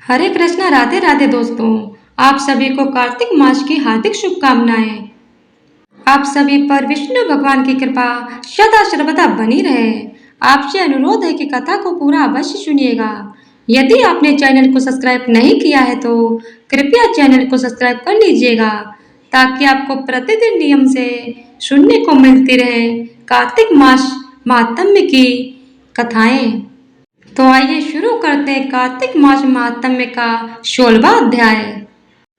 हरे कृष्णा, राधे राधे दोस्तों। आप सभी को कार्तिक मास की हार्दिक शुभकामनाएं। आप सभी पर विष्णु भगवान की कृपा सदा सर्वदा बनी रहे। आपसे अनुरोध है कि कथा को पूरा अवश्य सुनिएगा। यदि आपने चैनल को सब्सक्राइब नहीं किया है तो कृपया चैनल को सब्सक्राइब कर लीजिएगा, ताकि आपको प्रतिदिन नियम से सुनने को मिलती रहे कार्तिक मास महात्म्य की कथाएं। तो आइए शुरू करते हैं कार्तिक मास महात्म्य का 16वां अध्याय।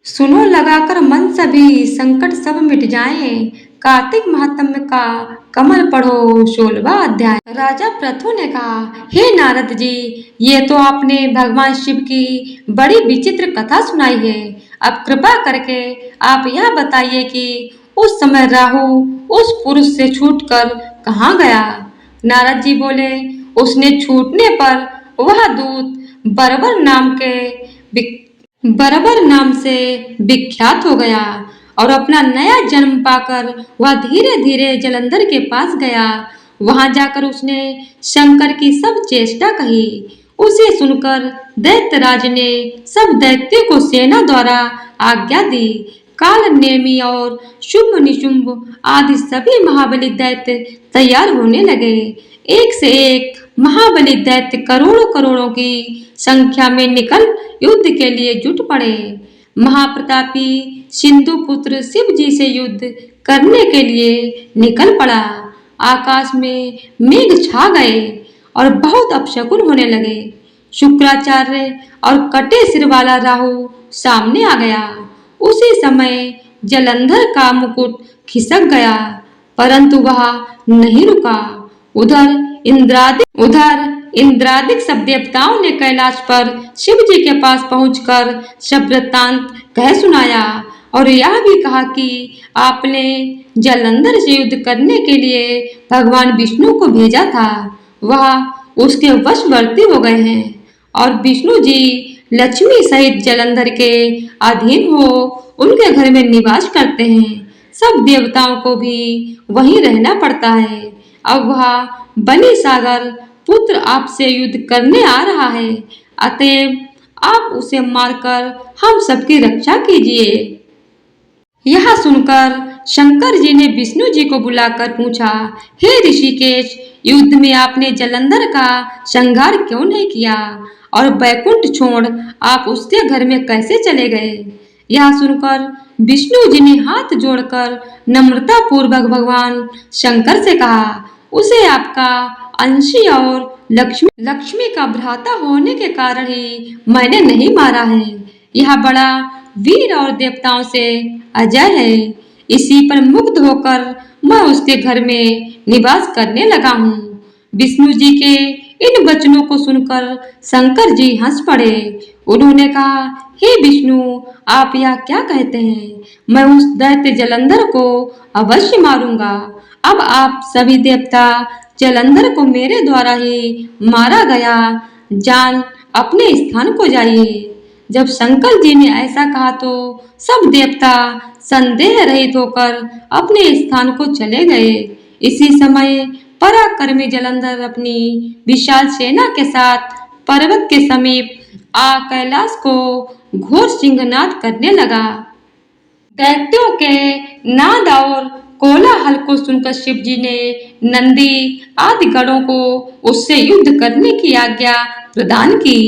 सुनो लगाकर मन, सभी संकट सब मिट जाएं। कार्तिक महात्म्य का कमल पढ़ो 16वां अध्याय। राजा पृथु ने कहा, हे नारद जी, ये तो आपने भगवान शिव की बड़ी विचित्र कथा सुनाई है। अब कृपा करके आप यह बताइए कि उस समय राहु उस पुरुष से छूटकर कहाँ गया। नारद जी बोले, उसने छूटने पर वह दूत बरबर नाम से विख्यात हो गया और अपना नया जन्म पाकर वह धीरे धीरे जलंधर के पास गया। वहां जाकर उसने शंकर की सब चेष्टा कही। उसे सुनकर दैत्यराज ने सब दैत्यों को सेना द्वारा आज्ञा दी। काल नेमी और शुंभ निशुंभ आदि सभी महाबली दैत्य तैयार होने लगे। एक से एक महाबली दैत्य करोड़ों करोड़ों की संख्या में निकल युद्ध के लिए जुट पड़े। महाप्रतापी सिंधु पुत्र शिव जी से युद्ध करने के लिए निकल पड़ा। आकाश में मेघ छा गए और बहुत अपशकुन होने लगे। शुक्राचार्य और कटे सिर वाला राहु सामने आ गया। उसी समय जलंधर का मुकुट खिसक गया, परंतु वह नहीं रुका। उधर इंद्रादिक सब देवताओं ने कैलाश पर शिव जी के पास पहुंचकर सब वृत्तांत कह सुनाया और यह भी कहा कि आपने जलंधर से युद्ध करने के लिए भगवान विष्णु को भेजा था। वह उसके वशवर्ती हो गए हैं और विष्णु जी लक्ष्मी सहित जलंधर के अधीन हो उनके घर में निवास करते हैं। सब देवताओं को भी वहीं रहना पड़ता है। अब वह बलि सागर पुत्र आपसे युद्ध करने आ रहा है, अतएव आप उसे मारकर हम सबकी रक्षा कीजिए। यह सुनकर शंकर जी ने विष्णु जी को बुलाकर पूछा, हे ऋषिकेश, युद्ध में आपने जलंधर का संहार क्यों नहीं किया और बैकुंठ छोड़ आप उसके घर में कैसे चले गए। यह सुनकर विष्णु जी ने हाथ जोड़कर नम्रता पूर्वक भगवान शंकर से कहा, उसे आपका अंशी और लक्ष्मी का भ्राता होने के कारण ही मैंने नहीं मारा है। यह बड़ा वीर और देवताओं से अजय है। इसी पर मुग्ध होकर मैं उसके घर में निवास करने लगा हूँ। विष्णु जी के इन वचनों को सुनकर शंकर जी हंस पड़े। उन्होंने कहा, हे विष्णु, आप यह क्या कहते हैं। मैं उस दैत्य जलंधर को अवश्य मारूंगा। अब आप सभी देवता जलंधर को मेरे द्वारा ही मारा गया जान अपने स्थान को जाइए। जब शंकर जी ने ऐसा कहा तो सब देवता संदेह रहित होकर अपने स्थान को चले गए। इसी समय पराक्रमी जलंधर अपनी विशाल सेना के साथ पर्वत के समीप आ कैलाश को घोर सिंहनाद करने लगा। दैत्यों के नाद और कोलाहल को सुनकर शिव जी ने नंदी आदि गणों को उससे युद्ध करने की आज्ञा प्रदान की।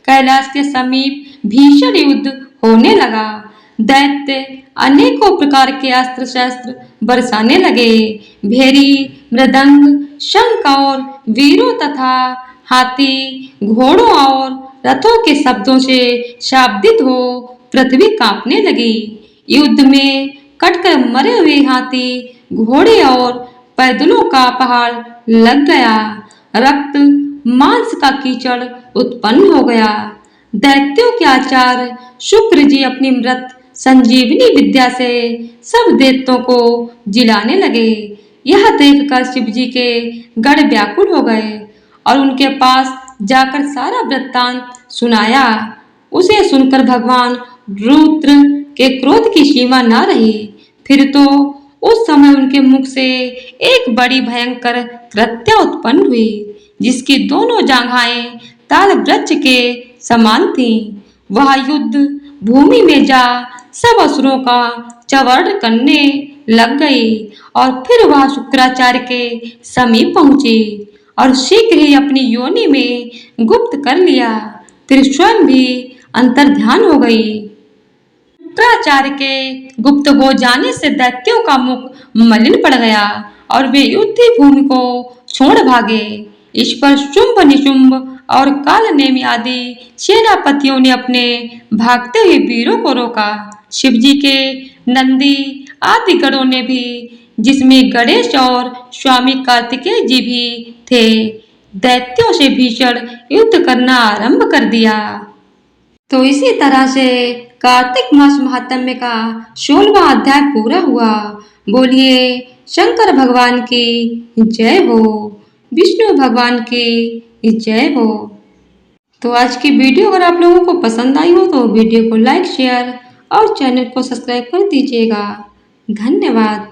कैलाश के समीप भीषण युद्ध होने लगा। दैत्य अनेकों प्रकार के अस्त्र शस्त्र बरसाने लगे। भेरी, मृदंग, शंख और वीरों तथा हाथी, घोड़ों और रथों के शब्दों से शाब्दित हो पृथ्वी कांपने लगी। युद्ध में कटकर मरे हुए हाथी, घोड़े और पैदलों का पहाड़ लग गया। रक्त मांस का कीचड़ उत्पन्न हो गया। दैत्यों के आचार्य शुक्र जी अपनी मृत संजीवनी विद्या से सब दैत्यों को जिलाने लगे। यह देखकर शिव जी के गण व्याकुल हो गए और उनके पास जाकर सारा वृत्तांत सुनाया। उसे सुनकर भगवान रुद्र के क्रोध की सीमा न रही। फिर तो उस समय उनके मुख से एक बड़ी भयंकर कृत्या उत्पन्न हुई, जिसकी दोनों जांघाएं ताल वृक्ष के समान थीं। वह युद्ध भूमि में जा सब असुरों का चवर्ण करने लग गई और फिर वह शुक्राचार्य के समीप पहुंची और शीघ्र ही अपनी योनि में गुप्त कर लिया। फिर स्वयं भी अंतर्ध्यान हो गई। शुक्राचार्य के गुप्त हो जाने से दैत्यों का मुख मलिन पड़ गया और वे युद्ध भूमि को छोड़ भागे। इस पर शुंभ निशुंभ और कालनेमि आदि सेनापतियों ने अपने भागते हुए वीरों को रोका। शिवजी के नंदी आदि गणों ने भी, जिसमें गणेश और स्वामी कार्तिकेय जी भी थे, दैत्यों से भीषण युद्ध करना आरंभ कर दिया। तो इसी तरह से कार्तिक मास महात्म्य का 16वां अध्याय पूरा हुआ। बोलिए शंकर भगवान की जय हो, विष्णु भगवान की जय हो। तो आज की वीडियो अगर आप लोगों को पसंद आई हो तो वीडियो को लाइक शेयर और चैनल को सब्सक्राइब कर दीजिएगा। धन्यवाद।